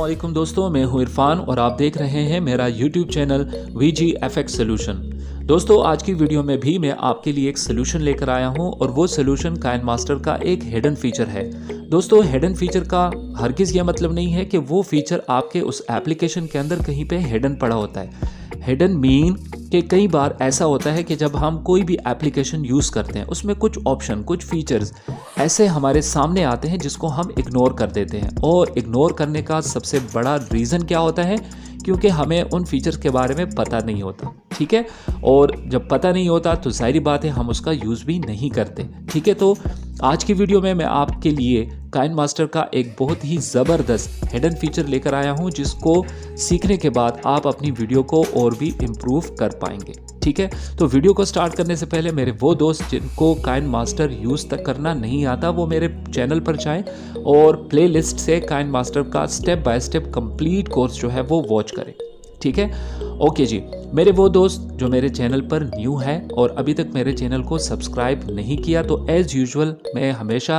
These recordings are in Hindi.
अस्सलामुअलैकुम दोस्तों, मैं हूं इरफान और आप देख रहे हैं मेरा YouTube चैनल VGFX सोल्यूशन। दोस्तों, आज की वीडियो में भी मैं आपके लिए एक सोल्यूशन लेकर आया हूं और वो सोल्यूशन काइनमास्टर का एक हिडन फीचर है। दोस्तों, हिडन फीचर का हरगिज़ यह मतलब नहीं है कि वो फीचर आपके उस एप्लीकेशन के अंदर कहीं पे हिडन पड़ा होता है। हिडन मीन कि कई बार ऐसा होता है कि जब हम कोई भी एप्लीकेशन यूज़ करते हैं उसमें कुछ ऑप्शन, कुछ फीचर्स ऐसे हमारे सामने आते हैं जिसको हम इग्नोर कर देते हैं। और इग्नोर करने का सबसे बड़ा रीज़न क्या होता है? क्योंकि हमें उन फीचर्स के बारे में पता नहीं होता, ठीक है। और जब पता नहीं होता तो जाहिर बात है हम उसका यूज़ भी नहीं करते, ठीक है। तो आज की वीडियो में मैं आपके लिए काइनमास्टर का एक बहुत ही ज़बरदस्त हिडन फीचर लेकर आया हूं जिसको सीखने के बाद आप अपनी वीडियो को और भी इम्प्रूव कर पाएंगे, ठीक है। तो वीडियो को स्टार्ट करने से पहले मेरे वो दोस्त जिनको काइनमास्टर यूज़ तक करना नहीं आता वो मेरे चैनल पर जाएं और प्लेलिस्ट से काइनमास्टर का step by step complete course जो है वो वॉच करें, ठीक है। ओके जी, मेरे वो दोस्त जो मेरे चैनल पर न्यू है और अभी तक मेरे चैनल को सब्सक्राइब नहीं किया तो एज़ यूजुअल मैं हमेशा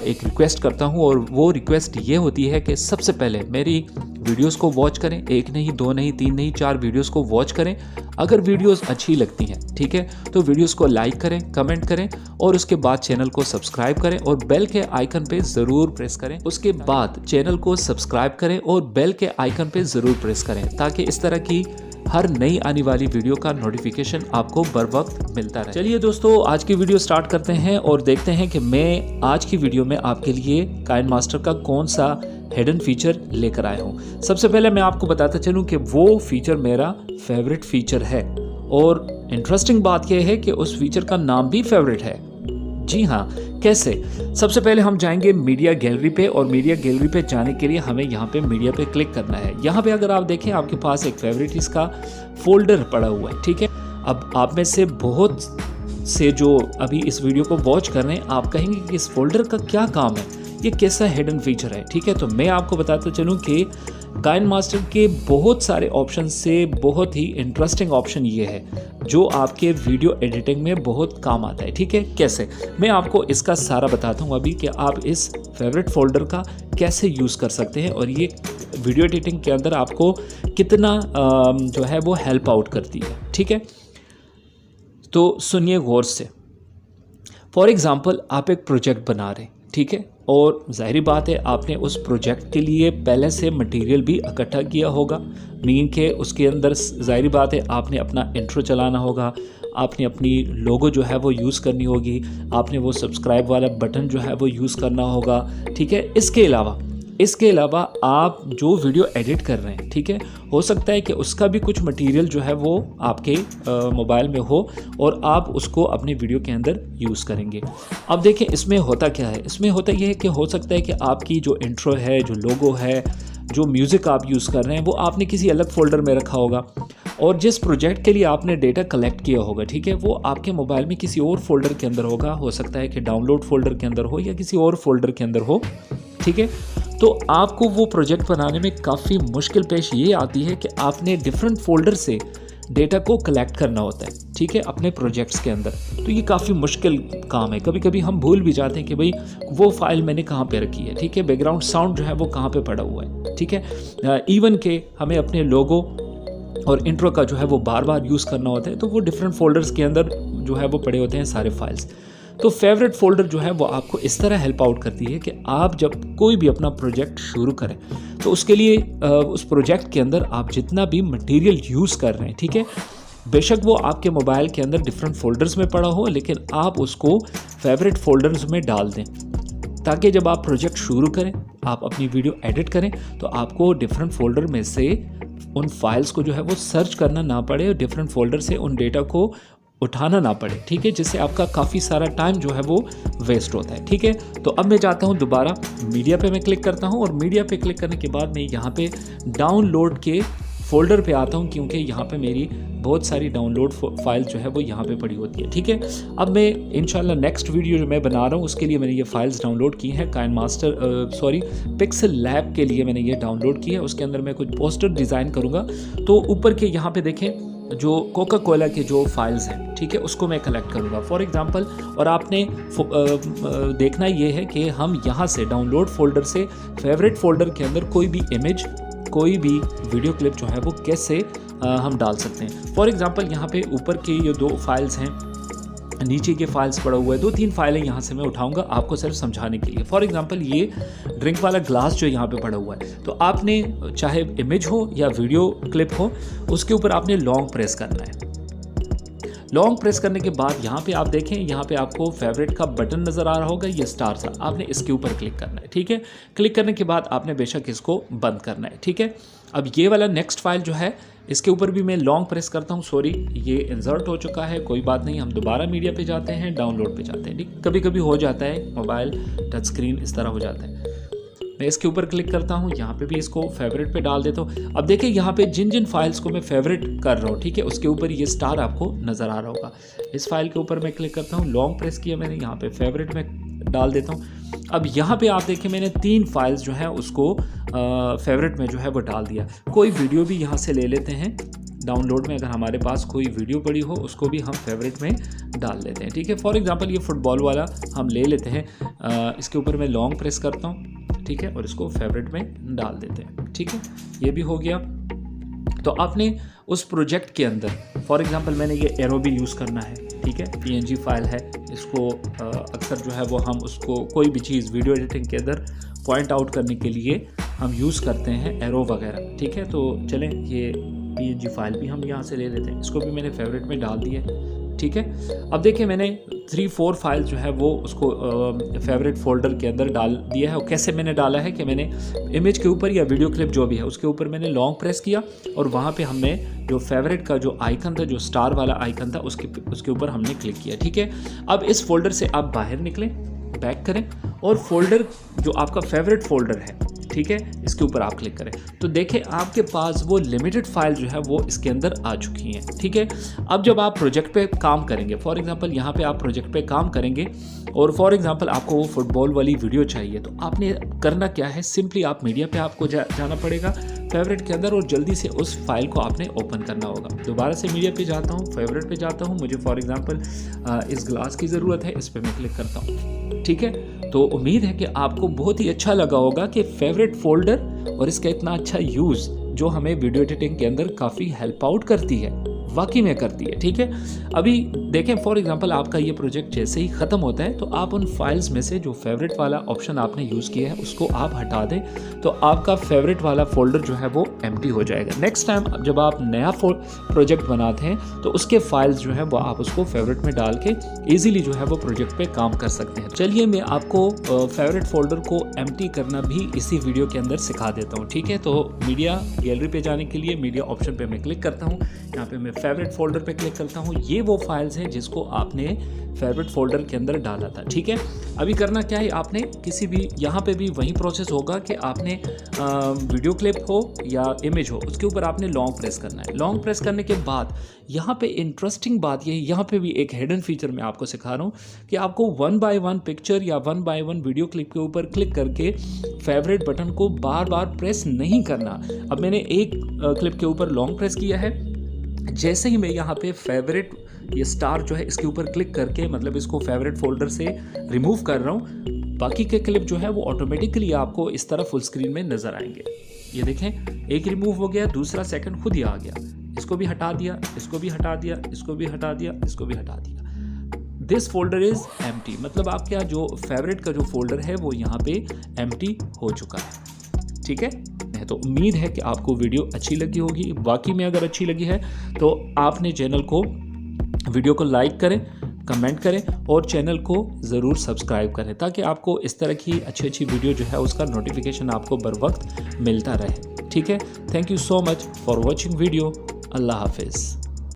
एक रिक्वेस्ट करता हूं और वो रिक्वेस्ट ये होती है कि सबसे पहले मेरी वीडियोस को वॉच करें। एक नहीं, दो नहीं, तीन नहीं, 4 वीडियोस को वॉच करें। अगर वीडियोस अच्छी लगती हैं, ठीक है, तो वीडियोस को लाइक करें, कमेंट करें और उसके बाद चैनल को सब्सक्राइब करें और बेल के आइकन पे ज़रूर प्रेस करें। उसके बाद चैनल को सब्सक्राइब करें और बेल के आइकन पे ज़रूर प्रेस करें ताकि इस तरह की हर नई आने वाली वीडियो का नोटिफिकेशन आपको बर वक्त मिलता रहे। चलिए दोस्तों, आज की वीडियो स्टार्ट करते हैं और देखते हैं कि मैं आज की वीडियो में आपके लिए काइनमास्टर का कौन सा हिडन फीचर लेकर आया हूँ। सबसे पहले मैं आपको बताता चलूँ कि वो फीचर मेरा फेवरेट फीचर है और इंटरेस्टिंग बात यह है कि उस फीचर का नाम भी फेवरेट है। जी हाँ, कैसे? सबसे पहले हम जाएंगे मीडिया गैलरी पे और मीडिया गैलरी पे जाने के लिए हमें यहाँ पे मीडिया पे क्लिक करना है। यहाँ पे अगर आप देखें आपके पास एक फेवरेटिस का फोल्डर पड़ा हुआ है, ठीक है। अब आप में से बहुत से जो अभी इस वीडियो को वॉच कर रहे हैं आप कहेंगे कि इस फोल्डर का क्या काम है, ये कैसा हिडन फीचर है, ठीक है। तो मैं आपको बताता चलूँ कि काइनमास्टर के बहुत सारे ऑप्शन से बहुत ही इंटरेस्टिंग ऑप्शन ये है जो आपके वीडियो एडिटिंग में बहुत काम आता है, ठीक है। कैसे? मैं आपको इसका सारा बताता हूँ अभी कि आप इस फेवरेट फोल्डर का कैसे यूज़ कर सकते हैं और ये वीडियो एडिटिंग के अंदर आपको कितना जो है वो हेल्प आउट करती है, ठीक है। तो सुनिए गौर से। फॉर एग्ज़ाम्पल, आप एक प्रोजेक्ट बना रहे हैं, ठीक है, और जाहिर बात है आपने उस प्रोजेक्ट के लिए पहले से मटेरियल भी इकट्ठा किया होगा। मीन के उसके अंदर जाहिर बात है आपने अपना इंट्रो चलाना होगा, आपने अपनी लोगो जो है वो यूज़ करनी होगी, आपने वो सब्सक्राइब वाला बटन जो है वो यूज़ करना होगा, ठीक है। इसके अलावा आप जो वीडियो एडिट कर रहे हैं, ठीक है, हो सकता है कि उसका भी कुछ मटेरियल जो है वो आपके मोबाइल में हो और आप उसको अपने वीडियो के अंदर यूज़ करेंगे। अब देखें इसमें होता क्या है। इसमें होता यह है कि हो सकता है कि आपकी जो इंट्रो है, जो लोगो है, जो म्यूज़िक आप यूज़ कर रहे हैं वो आपने किसी अलग फोल्डर में रखा होगा और जिस प्रोजेक्ट के लिए आपने डेटा कलेक्ट किया होगा, ठीक है, वो आपके मोबाइल में किसी और फोल्डर के अंदर होगा। हो सकता है कि डाउनलोड फोल्डर के अंदर हो या किसी और फोल्डर के अंदर हो, ठीक है। तो आपको वो प्रोजेक्ट बनाने में काफ़ी मुश्किल पेश ये आती है कि आपने डिफरेंट फोल्डर से डेटा को कलेक्ट करना होता है, ठीक है, अपने प्रोजेक्ट्स के अंदर। तो ये काफ़ी मुश्किल काम है। कभी कभी हम भूल भी जाते हैं कि भाई वो फाइल मैंने कहाँ पे रखी है, ठीक है, बैकग्राउंड साउंड जो है वो कहाँ पे पड़ा हुआ है, ठीक है। इवन के हमें अपने लोगो और इंट्रो का जो है वो बार बार यूज़ करना होता है तो वो डिफरेंट फोल्डर्स के अंदर जो है वो पड़े होते हैं सारे फाइल्स। तो फेवरेट फोल्डर जो है वो आपको इस तरह हेल्प आउट करती है कि आप जब कोई भी अपना प्रोजेक्ट शुरू करें तो उसके लिए उस प्रोजेक्ट के अंदर आप जितना भी मटेरियल यूज़ कर रहे हैं, ठीक है, बेशक वो आपके मोबाइल के अंदर डिफरेंट फोल्डर्स में पड़ा हो लेकिन आप उसको फेवरेट फोल्डर्स में डाल दें ताकि जब आप प्रोजेक्ट शुरू करें, आप अपनी वीडियो एडिट करें तो आपको डिफरेंट फोल्डर में से उन फाइल्स को जो है वो सर्च करना ना पड़े और डिफरेंट फोल्डर से उन डेटा को उठाना ना पड़े, ठीक है, जिससे आपका काफ़ी सारा टाइम जो है वो वेस्ट होता है, ठीक है। तो अब मैं जाता हूँ दोबारा मीडिया पे मैं क्लिक करता हूँ और मीडिया पे क्लिक करने के बाद मैं यहाँ पे डाउनलोड के फोल्डर पे आता हूँ क्योंकि यहाँ पे मेरी बहुत सारी डाउनलोड फाइल जो है वो यहाँ पे पड़ी होती है, ठीक है। अब मैं इंशाल्लाह नेक्स्ट वीडियो जो मैं बना रहा हूँ उसके लिए मैंने ये फाइल्स डाउनलोड की हैं। पिक्सल लैब के लिए मैंने ये डाउनलोड की है। उसके अंदर मैं कुछ पोस्टर डिज़ाइन करूँगा। तो ऊपर के यहाँ पे देखें जो कोका कोला के जो फाइल्स हैं, ठीक है, उसको मैं कलेक्ट करूँगा फॉर एग्जांपल। और आपने देखना ये है कि हम यहाँ से डाउनलोड फोल्डर से फेवरेट फोल्डर के अंदर कोई भी इमेज, कोई भी वीडियो क्लिप जो है वो कैसे हम डाल सकते हैं। फॉर एग्जांपल यहाँ पे ऊपर के ये 2 फाइल्स हैं, नीचे के फाइल्स पड़ा हुआ है, 2-3 फाइलें यहाँ से मैं उठाऊंगा आपको सिर्फ समझाने के लिए। फॉर एग्जांपल ये ड्रिंक वाला ग्लास जो यहाँ पे पड़ा हुआ है, तो आपने चाहे इमेज हो या वीडियो क्लिप हो, उसके ऊपर आपने लॉन्ग प्रेस करना है। लॉन्ग प्रेस करने के बाद यहाँ पे आप देखें, यहाँ पे आपको फेवरेट का बटन नज़र आ रहा होगा, ये स्टार सा, आपने इसके ऊपर क्लिक करना है, ठीक है। क्लिक करने के बाद आपने बेशक इसको बंद करना है, ठीक है। अब ये वाला नेक्स्ट फाइल जो है, इसके ऊपर भी मैं लॉन्ग प्रेस करता हूँ, सॉरी ये इंसर्ट हो चुका है, कोई बात नहीं, हम दोबारा मीडिया पे जाते हैं, डाउनलोड पे जाते हैं, ठीक। कभी कभी हो जाता है, मोबाइल टच स्क्रीन इस तरह हो जाता है। मैं इसके ऊपर क्लिक करता हूँ, यहाँ पे भी इसको फेवरेट पे डाल देता हूँ। अब देखिए यहाँ पे जिन जिन फाइल्स को मैं फेवरेट कर रहा हूँ, ठीक है, उसके ऊपर ये स्टार आपको नज़र आ रहा होगा। इस फाइल के ऊपर मैं क्लिक करता हूँ, लॉन्ग प्रेस किया मैंने, यहाँ पे फेवरेट में डाल देता हूँ। अब यहाँ पे आप देखिए मैंने 3 फाइल्स जो है उसको फेवरेट में जो है वो डाल दिया। कोई वीडियो भी यहाँ से ले लेते हैं डाउनलोड में, अगर हमारे पास कोई वीडियो पड़ी हो उसको भी हम फेवरेट में डाल लेते हैं, ठीक है। फॉर एग्जांपल ये फुटबॉल वाला हम ले लेते हैं, इसके ऊपर मैं लॉन्ग प्रेस करता हूँ, ठीक है, और इसको फेवरेट में डाल देते हैं, ठीक है। ये भी हो गया। तो आपने उस प्रोजेक्ट के अंदर फॉर एग्जांपल मैंने ये एरो भी यूज़ करना है, ठीक है, PNG फाइल है, इसको अक्सर जो है वो हम उसको कोई भी चीज़ वीडियो एडिटिंग के अंदर पॉइंट आउट करने के लिए हम यूज़ करते हैं एरो वगैरह, ठीक है। तो चलें ये PNG फाइल भी हम यहाँ से ले लेते हैं, इसको भी मैंने फेवरेट में डाल दिया, ठीक है। अब देखिए मैंने 3-4 फाइल जो है वो उसको फेवरेट फोल्डर के अंदर डाल दिया है। और कैसे मैंने डाला है कि मैंने इमेज के ऊपर या वीडियो क्लिप जो भी है उसके ऊपर मैंने लॉन्ग प्रेस किया और वहाँ पे हमने जो फेवरेट का जो आइकन था, जो स्टार वाला आइकन था, उसके ऊपर हमने क्लिक किया, ठीक है। अब इस फोल्डर से आप बाहर निकलें, बैक करें और फोल्डर जो आपका फेवरेट फोल्डर है, ठीक है, इसके ऊपर आप क्लिक करें तो देखें आपके पास वो लिमिटेड फाइल जो है वो इसके अंदर आ चुकी हैं, ठीक है। अब जब आप प्रोजेक्ट पे काम करेंगे, फॉर एग्जांपल यहाँ पे आप प्रोजेक्ट पे काम करेंगे और फॉर एग्जांपल आपको वो फुटबॉल वाली वीडियो चाहिए, तो आपने करना क्या है, सिंपली आप मीडिया पे आपको जाना पड़ेगा फेवरेट के अंदर और जल्दी से उस फाइल को आपने ओपन करना होगा। दोबारा से मीडिया पे जाता हूँ, फेवरेट पे जाता हूँ, मुझे फॉर एग्जांपल इस ग्लास की ज़रूरत है, इस पर मैं क्लिक करता हूँ, ठीक है। तो उम्मीद है कि आपको बहुत ही अच्छा लगा होगा कि फेवरेट फोल्डर और इसका इतना अच्छा यूज़ जो हमें वीडियो एडिटिंग के अंदर काफ़ी हेल्प आउट करती है, वाकई में करती है, ठीक है। अभी देखें फॉर एग्जांपल आपका ये प्रोजेक्ट जैसे ही ख़त्म होता है तो आप उन फाइल्स में से जो फेवरेट वाला ऑप्शन आपने यूज़ किया है उसको आप हटा दें, तो आपका फेवरेट वाला फोल्डर जो है वो एम्प्टी हो जाएगा। नेक्स्ट टाइम जब आप नया प्रोजेक्ट बनाते हैं तो उसके फाइल्स जो है वो आप उसको फेवरेट में डाल के ईजिली जो है वो प्रोजेक्ट पे काम कर सकते हैं। चलिए मैं आपको फेवरेट फोल्डर को एम्प्टी करना भी इसी वीडियो के अंदर सिखा देता हूँ, ठीक है। तो मीडिया गैलरी पे जाने के लिए मीडिया ऑप्शन पे मैं क्लिक करता हूँ, यहाँ पे मैं फेवरेट फोल्डर पे क्लिक करता हूँ। ये वो फाइल्स हैं जिसको आपने फेवरेट फोल्डर के अंदर डाला था, ठीक है। अभी करना क्या है, आपने किसी भी यहाँ पे भी वही प्रोसेस होगा कि आपने वीडियो क्लिप हो या इमेज हो उसके ऊपर आपने लॉन्ग प्रेस करना है। लॉन्ग प्रेस करने के बाद यहाँ पे इंटरेस्टिंग बात ये है, यहाँ पे भी एक हिडन फीचर मैं आपको सिखा रहा हूँ कि आपको 1 by 1 पिक्चर या 1 by 1 वीडियो क्लिप के ऊपर क्लिक करके फेवरेट बटन को बार बार प्रेस नहीं करना। अब मैंने एक क्लिप के ऊपर लॉन्ग प्रेस किया है, जैसे ही मैं यहाँ पे फेवरेट ये स्टार जो है इसके ऊपर क्लिक करके मतलब इसको फेवरेट फोल्डर से रिमूव कर रहा हूँ, बाकी के क्लिप जो है वो ऑटोमेटिकली आपको इस तरह फुल स्क्रीन में नज़र आएंगे। ये देखें एक रिमूव हो गया, दूसरा सेकंड खुद ही आ गया, इसको भी हटा दिया, इसको भी हटा दिया, इसको भी हटा दिया, इसको भी हटा दिया। दिस फोल्डर इज़ एम्प्टी, मतलब आपका जो फेवरेट का जो फोल्डर है वो यहाँ पे एम्प्टी हो चुका है, ठीक है। तो उम्मीद है कि आपको वीडियो अच्छी लगी होगी। वाकई में अगर अच्छी लगी है तो आपने चैनल को वीडियो को लाइक करें, कमेंट करें और चैनल को ज़रूर सब्सक्राइब करें ताकि आपको इस तरह की अच्छी वीडियो जो है उसका नोटिफिकेशन आपको बर वक्त मिलता रहे, ठीक है। Thank you so much for watching video. अल्लाह हाफिज़।